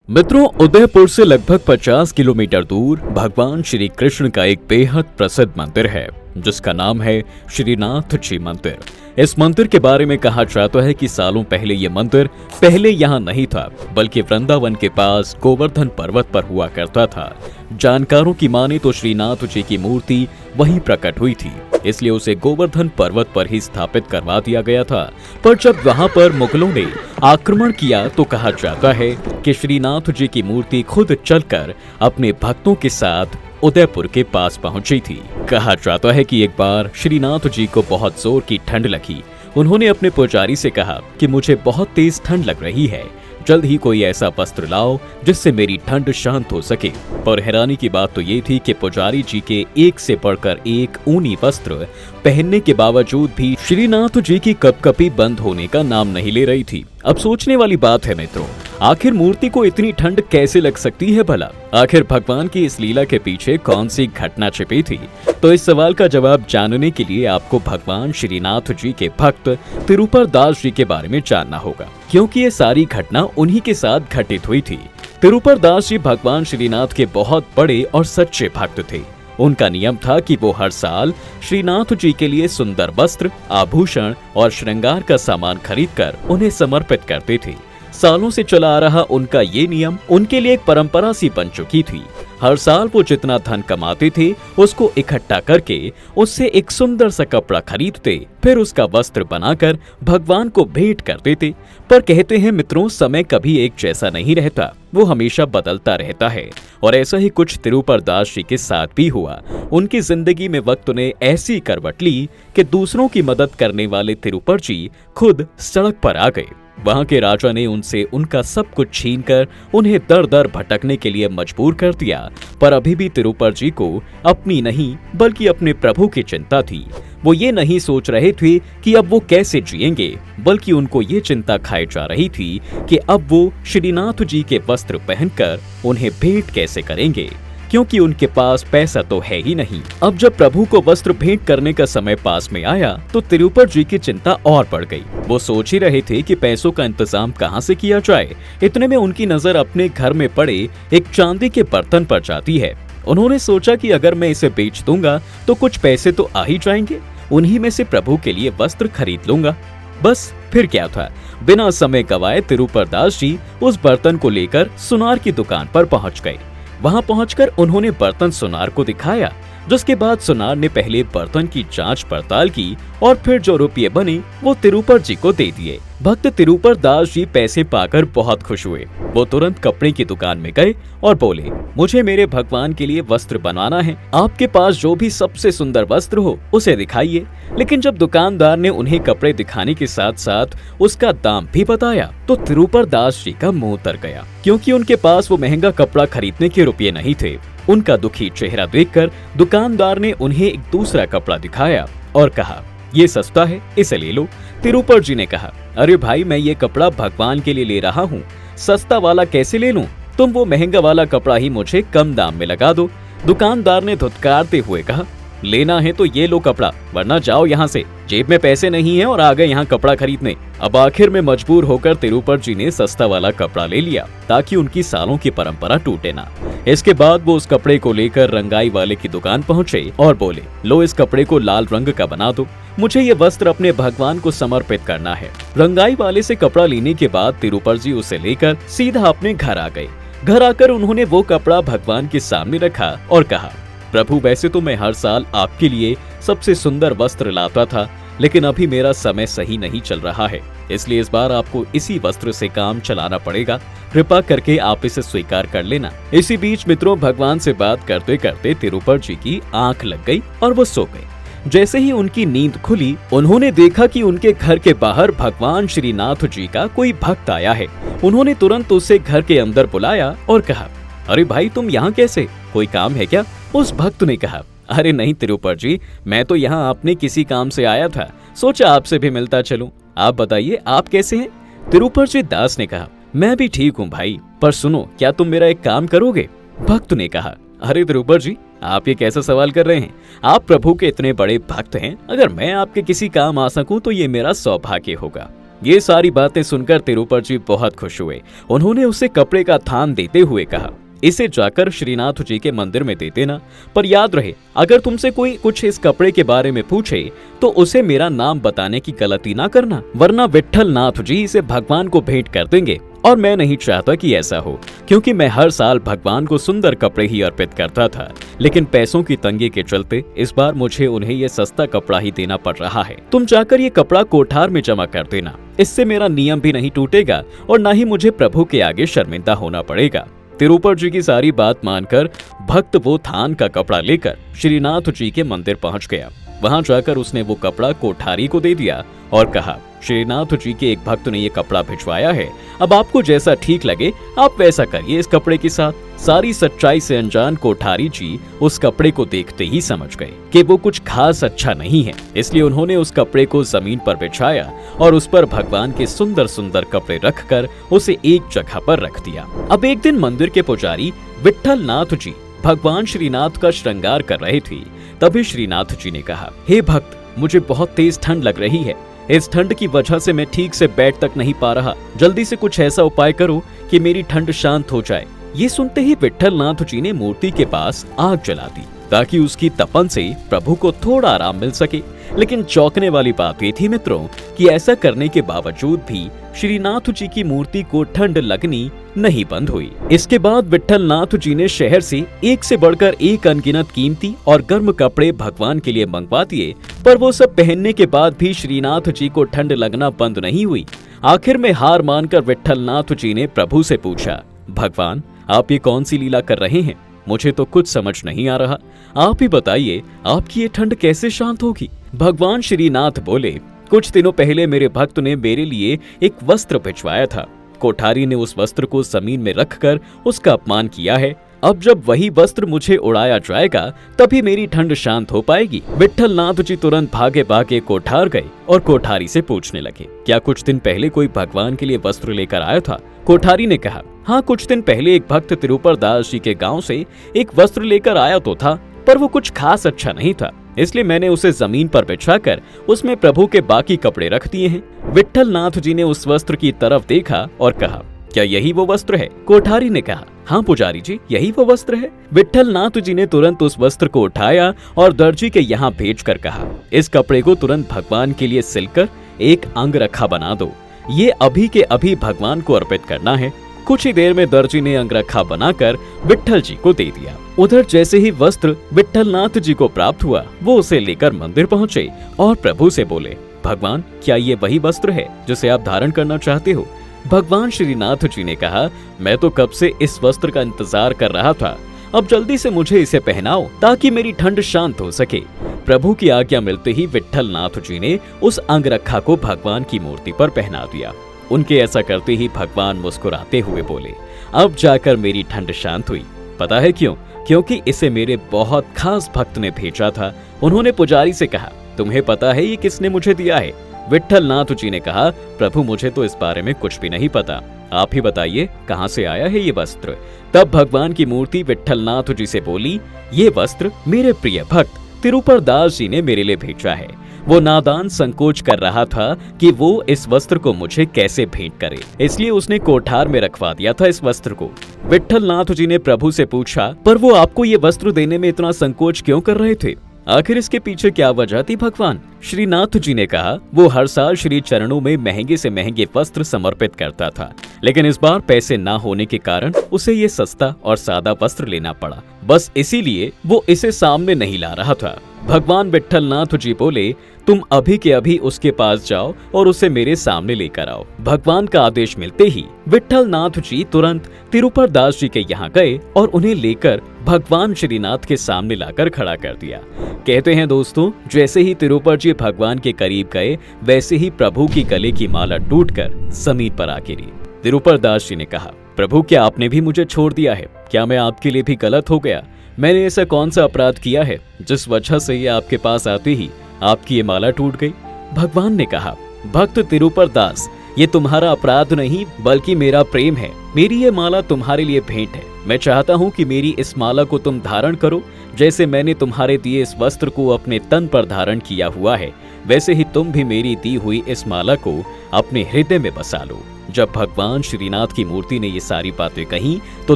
मित्रों, उदयपुर से लगभग 50 किलोमीटर दूर भगवान श्री कृष्ण का एक बेहद प्रसिद्ध मंदिर है जिसका नाम है श्रीनाथ जी मंदिर। इस मंदिर के बारे में कहा जाता है कि सालों पहले ये मंदिर पहले यहाँ नहीं था बल्कि वृंदावन के पास गोवर्धन पर्वत पर हुआ करता था। जानकारों की माने तो श्रीनाथ जी की मूर्ति वहीं प्रकट हुई थी, इसलिए उसे गोवर्धन पर्वत पर ही स्थापित करवा दिया गया था। पर जब वहां पर मुगलों ने आक्रमण किया तो कहा जाता है कि श्रीनाथ जी की मूर्ति खुद चलकर अपने भक्तों के साथ उदयपुर के पास पहुंची थी। कहा जाता है कि एक बार श्रीनाथ जी को बहुत जोर की ठंड लगी। उन्होंने अपने पुजारी से कहा कि मुझे बहुत तेज ठंड लग रही है, जल्द ही कोई ऐसा वस्त्र लाओ जिससे मेरी ठंड शांत हो सके। पर हैरानी की बात तो ये थी कि पुजारी जी के एक से बढ़कर एक ऊनी वस्त्र पहनने के बावजूद भी श्रीनाथ जी की कपकपी बंद होने का नाम नहीं ले रही थी। अब सोचने वाली बात है मित्रों, आखिर मूर्ति को इतनी ठंड कैसे लग सकती है भला? आखिर भगवान की इस लीला के पीछे कौन सी घटना छिपी थी? तो इस सवाल का जवाब जानने के लिए आपको भगवान श्रीनाथ जी के भक्त तिरुपर दास जी के बारे में जानना होगा, क्योंकि ये सारी घटना उन्हीं के साथ घटित हुई थी। तिरुपर दास जी भगवान श्रीनाथ के बहुत बड़े और सच्चे भक्त थे। उनका नियम था कि वो हर साल श्रीनाथ जी के लिए सुंदर वस्त्र, आभूषण और श्रृंगार का सामान खरीदकर उन्हें समर्पित करते थे। सालों से चला आ रहा उनका ये नियम उनके लिए एक परंपरा सी बन चुकी थी। हर साल वो जितना धन कमाते थे उसको इकट्ठा करके उससे एक सुंदर सा कपड़ा खरीदते, फिर उसका वस्त्र बनाकर भगवान को भेंट कर देते। पर कहते हैं मित्रों, समय कभी एक जैसा नहीं रहता, वो हमेशा बदलता रहता है। और ऐसा ही कुछ तिरुपर दास जी के साथ भी हुआ। उनकी जिंदगी में वक्त ने ऐसी करवट ली कि दूसरों की मदद करने वाले तिरुपर जी खुद सड़क पर आ गए। वहां के राजा ने उनसे उनका सब कुछ छीनकर उन्हें दर दर भटकने के लिए मजबूर कर दिया। पर अभी भी तिरुपर जी को अपनी नहीं बल्कि अपने प्रभु की चिंता थी। वो ये नहीं सोच रहे थे कि अब वो कैसे जिएंगे, बल्कि उनको ये चिंता खाई जा रही थी कि अब वो श्रीनाथ जी के वस्त्र पहनकर उन्हें भेंट कैसे करेंगे, क्योंकि उनके पास पैसा तो है ही नहीं। अब जब प्रभु को वस्त्र भेंट करने का समय पास में आया तो तिरुपर जी की चिंता और बढ़ गई। वो सोच ही रहे थे कि पैसों का इंतजाम कहाँ से किया जाए। इतने में उनकी नजर अपने घर में पड़े एक चांदी के बर्तन पर जाती है। उन्होंने सोचा कि अगर मैं इसे बेच दूंगा तो कुछ पैसे तो आ ही जाएंगे, उन्हीं में से प्रभु के लिए वस्त्र खरीद लूंगा। बस फिर क्या था, बिना समय गवाए तिरुपर दास जी उस बर्तन को लेकर सुनार की दुकान पर पहुंच गए। वहां पहुंचकर उन्होंने बर्तन सुनार को दिखाया, जिसके बाद सुनार ने पहले बर्तन की जांच पड़ताल की और फिर जो रुपये बने वो तिरुपर जी को दे दिए। भक्त तिरुपर दास जी पैसे पाकर बहुत खुश हुए। वो तुरंत कपड़े की दुकान में गए और बोले, मुझे मेरे भगवान के लिए वस्त्र बनवाना है, आपके पास जो भी सबसे सुंदर वस्त्र हो उसे दिखाइए। लेकिन जब दुकानदार ने उन्हें कपड़े दिखाने के साथ साथ उसका दाम भी बताया तो तिरुपर दास जी का मुंह उतर गया, क्योंकि उनके पास वो महंगा कपड़ा खरीदने के रुपये नहीं थे। उनका दुखी चेहरा देखकर दुकानदार ने उन्हें एक दूसरा कपड़ा दिखाया और कहा, ये सस्ता है, इसे ले लो। तिरुपर जी ने कहा, अरे भाई, मैं ये कपड़ा भगवान के लिए ले रहा हूँ, सस्ता वाला कैसे ले लूं? तुम वो महंगा वाला कपड़ा ही मुझे कम दाम में लगा दो। दुकानदार ने धुतकारते हुए कहा, लेना है तो ये लो कपड़ा, वरना जाओ यहाँ से, जेब में पैसे नहीं है और आ गए यहाँ कपड़ा खरीदने। अब आखिर में मजबूर होकर तिरुपर जी ने सस्ता वाला कपड़ा ले लिया ताकि उनकी सालों की परंपरा टूटे ना। इसके बाद वो उस कपड़े को लेकर रंगाई वाले की दुकान पहुंचे और बोले, लो इस कपड़े को लाल रंग का बना दो, मुझे ये वस्त्र अपने भगवान को समर्पित करना है। रंगाई वाले से कपड़ा लेने के बाद तिरुपर जी उसे लेकर सीधा अपने घर आ गए। घर आकर उन्होंने वो कपड़ा भगवान के सामने रखा और कहा, प्रभु, वैसे तो मैं हर साल आपके लिए सबसे सुंदर वस्त्र लाता था, लेकिन अभी मेरा समय सही नहीं चल रहा है, इसलिए इस बार आपको इसी वस्त्र से काम चलाना पड़ेगा। कृपा करके आप इसे स्वीकार कर लेना। इसी बीच मित्रों, भगवान से बात करते करते तिरुपर जी की आंख लग गई और वो सो गए। जैसे ही उनकी नींद खुली, उन्होंने देखा कि उनके घर के बाहर भगवान श्रीनाथ जी का कोई भक्त आया है। उन्होंने तुरंत उसे घर के अंदर बुलाया और कहा, अरे भाई, तुम यहाँ कैसे, कोई काम है क्या? उस भक्त ने कहा, अरे नहीं तिरुपर जी, मैं तो यहाँ अपने किसी काम से आया था, सोचा आपसे भी मिलता चलूं। आप बताइए, आप कैसे हैं? तिरुपर जी दास ने कहा, मैं भी ठीक हूँ भाई, पर सुनो, क्या तुम मेरा एक काम करोगे? भक्त ने कहा, अरे तिरुपर जी, आप ये कैसा सवाल कर रहे हैं? आप प्रभु के इतने बड़े भक्त हैं, अगर मैं आपके किसी काम आ सकूं तो ये मेरा सौभाग्य होगा। ये सारी बातें सुनकर तिरुपर जी बहुत खुश हुए। उन्होंने उसे कपड़े का थान देते हुए कहा, इसे जाकर श्रीनाथ जी के मंदिर में दे देना, पर याद रहे अगर तुमसे कोई कुछ इस कपड़े के बारे में पूछे तो उसे मेरा नाम बताने की गलती ना करना, वरना विट्ठल नाथ जी इसे भगवान को भेंट कर देंगे। और मैं नहीं चाहता कि ऐसा हो, क्योंकि मैं हर साल भगवान को सुंदर कपड़े ही अर्पित करता था, लेकिन पैसों की तंगी के चलते इस बार मुझे उन्हें ये सस्ता कपड़ा ही देना पड़ रहा है। तुम जाकर ये कपड़ा कोठार में जमा कर देना, इससे मेरा नियम भी नहीं टूटेगा और न ही मुझे प्रभु के आगे शर्मिंदा होना पड़ेगा। तिरुपर जी की सारी बात मानकर भक्त वो थान का कपड़ा लेकर श्रीनाथ जी के मंदिर पहुंच गया। वहां जाकर उसने वो कपड़ा कोठारी को दे दिया और कहा, श्रीनाथ जी के एक भक्त ने ये कपड़ा भिजवाया है, अब आपको जैसा ठीक लगे आप वैसा करिए इस कपड़े के साथ। सारी सच्चाई से अनजान कोठारी जी उस कपड़े को देखते ही समझ गए कि वो कुछ खास अच्छा नहीं है, इसलिए उन्होंने उस कपड़े को जमीन पर बिछाया और उस पर भगवान के सुंदर सुंदर कपड़े रखकर उसे एक जगह पर रख दिया। अब एक दिन मंदिर के पुजारी विट्ठल नाथ जी भगवान श्रीनाथ का श्रृंगार कर रहे थे। तभी श्रीनाथ जी ने कहा, हे भक्त, मुझे बहुत तेज ठंड लग रही है, इस ठंड की वजह से मैं ठीक से बैठ तक नहीं पा रहा, जल्दी से कुछ ऐसा उपाय करो कि मेरी ठंड शांत हो जाए। ये सुनते ही विट्ठल नाथ जी ने मूर्ति के पास आग जला दी ताकि उसकी तपन से प्रभु को थोड़ा आराम मिल सके। लेकिन चौंकने वाली बात ये थी मित्रों कि ऐसा करने के बावजूद भी श्रीनाथ जी की मूर्ति को ठंड लगनी नहीं बंद हुई। इसके बाद विट्ठल नाथ जी ने शहर से एक से बढ़कर एक अनगिनत कीमती और गर्म कपड़े भगवान के लिए मंगवा दिए, पर वो सब पहनने के बाद भी श्रीनाथ जी को ठंड लगना बंद नहीं हुई। आखिर में हार मानकर विट्ठल नाथ जी ने प्रभु से पूछा, भगवान आप ये कौन सी लीला कर रहे हैं, मुझे तो कुछ समझ नहीं आ रहा, आप ही बताइए आपकी ये ठंड कैसे शांत होगी। भगवान श्रीनाथ बोले, कुछ दिनों पहले मेरे भक्त ने मेरे लिए एक वस्त्र भिजवाया था, कोठारी ने उस वस्त्र को जमीन में रखकर उसका अपमान किया है, अब जब वही वस्त्र मुझे उड़ाया जाएगा तभी मेरी ठंड शांत हो पाएगी। विट्ठल नाथ जी तुरंत भागे भागे कोठार गए और कोठारी से पूछने लगे, क्या कुछ दिन पहले कोई भगवान के लिए वस्त्र लेकर आया था? कोठारी ने कहा, हाँ कुछ दिन पहले एक भक्त तिरुपर दास जी के गांव से एक वस्त्र लेकर आया तो था, पर वो कुछ खास अच्छा नहीं था, इसलिए मैंने उसे जमीन पर बिछाकर उसमें प्रभु के बाकी कपड़े रख दिए हैं। विट्ठल नाथ जी ने उस वस्त्र की तरफ देखा और कहा, क्या यही वो वस्त्र है? कोठारी ने कहा, हाँ पुजारी जी यही वो वस्त्र है। विट्ठल नाथ जी ने तुरंत उस वस्त्र को उठाया और दर्जी के यहाँ भेजकर कहा, इस कपड़े को तुरंत भगवान के लिए सिलकर एक अंगरखा बना दो, ये अभी के अभी भगवान को अर्पित करना है। कुछ ही देर में दर्जी ने अंगरखा बनाकर विट्ठल जी को दे दिया। उधर जैसे ही वस्त्र विट्ठल नाथ जी को प्राप्त हुआ, वो उसे लेकर मंदिर पहुँचे और प्रभु से बोले, भगवान क्या ये वही वस्त्र है जिसे आप धारण करना चाहते हो? भगवान श्रीनाथ जी ने कहा, मैं तो कब से इस वस्त्र का इंतजार कर रहा था, अब जल्दी से मुझे इसे पहनाओ ताकि मेरी ठंड शांत हो सके। प्रभु की आज्ञा मिलते ही विट्ठल नाथ जी ने उस अंगरखा को भगवान की मूर्ति पर पहना दिया। उनके ऐसा करते ही भगवान मुस्कुराते हुए बोले, अब जाकर मेरी ठंड शांत हुई। पता है क्यों? क्योंकि इसे मेरे बहुत खास भक्त ने भेजा था। उन्होंने पुजारी से कहा, तुम्हें पता है ये किसने मुझे दिया है? विट्ठल नाथ जी ने कहा, प्रभु मुझे तो इस बारे में कुछ भी नहीं पता, आप ही बताइए कहाँ से आया है ये वस्त्र। तब भगवान की मूर्ति विट्ठल नाथ जी से बोली, ये वस्त्र मेरे प्रिय भक्त तिरुपर दास जी ने मेरे लिए भेजा है। वो नादान संकोच कर रहा था कि वो इस वस्त्र को मुझे कैसे भेंट करे, इसलिए उसने कोठार में रखवा दिया था इस वस्त्र को। विट्ठल नाथ जी ने प्रभु से पूछा, पर वो आपको ये वस्त्र देने में इतना संकोच क्यों कर रहे थे? आखिर इसके पीछे क्या वजह थी भगवान? श्रीनाथ जी ने कहा, वो हर साल श्री चरणों में महंगे से महंगे वस्त्र समर्पित करता था, लेकिन इस बार पैसे ना होने के कारण उसे ये सस्ता और सादा वस्त्र लेना पड़ा, बस इसीलिए वो इसे सामने नहीं ला रहा था। भगवान विट्ठल नाथ जी बोले, तुम अभी के अभी उसके पास जाओ और उसे मेरे सामने लेकर आओ। भगवान का आदेश मिलते ही विट्ठल नाथ जी तुरंत तिरुपर दास जी के यहाँ गए और उन्हें लेकर भगवान श्रीनाथ के सामने लाकर खड़ा कर दिया। कहते हैं दोस्तों, जैसे ही तिरुपर जी भगवान के करीब गए, वैसे ही प्रभु की गले की माला टूटकर जमीन पर आ गिरी। तिरुपर दास जी ने कहा, प्रभु क्या आपने भी मुझे छोड़ दिया है? क्या मैं आपके लिए भी गलत हो गया? मैंने ऐसा कौन सा अपराध किया है जिस वजह से ये आपके पास आते ही आपकी ये माला टूट गई? भगवान ने कहा, भक्त तिरुपर दास, ये तुम्हारा अपराध नहीं बल्कि मेरा प्रेम है। मेरी ये माला तुम्हारे लिए भेंट है। मैं चाहता हूँ कि मेरी इस माला को तुम धारण करो, जैसे मैंने तुम्हारे दिए इस वस्त्र को अपने तन पर धारण किया हुआ है, वैसे ही तुम भी मेरी दी हुई इस माला को अपने हृदय में बसा लो। जब भगवान श्रीनाथ की मूर्ति ने ये सारी बातें कही तो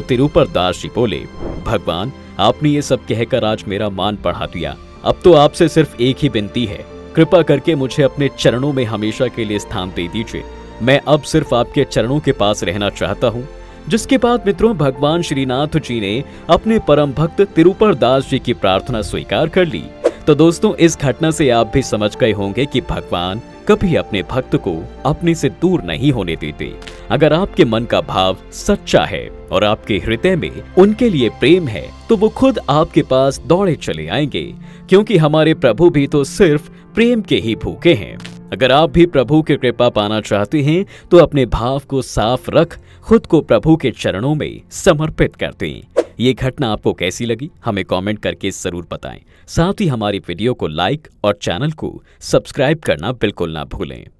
तिरुपर दास जी बोले, भगवान आपने ये सब कहकर आज मेरा मान बढ़ा दिया। अब तो आपसे सिर्फ एक ही विनती है, कृपा करके मुझे अपने चरणों में हमेशा के लिए स्थान दे दीजिए। मैं अब सिर्फ आपके चरणों के पास रहना चाहता हूँ। जिसके बाद मित्रों भगवान श्रीनाथ जी ने अपने परम भक्त तिरुपर दास जी की प्रार्थना स्वीकार कर ली। तो दोस्तों इस घटना से आप भी समझ गए होंगे कि भगवान कभी अपने भक्त को अपने से दूर नहीं होने देते। अगर आपके मन का भाव सच्चा है और आपके हृदय में उनके लिए प्रेम है तो वो खुद आपके पास दौड़े चले आएंगे, क्योंकि हमारे प्रभु भी तो सिर्फ प्रेम के ही भूखे हैं। अगर आप भी प्रभु की कृपा पाना चाहते हैं तो अपने भाव को साफ रख खुद को प्रभु के चरणों में समर्पित कर दें। ये घटना आपको कैसी लगी हमें कमेंट करके जरूर बताएं। साथ ही हमारी वीडियो को लाइक और चैनल को सब्सक्राइब करना बिल्कुल ना भूलें।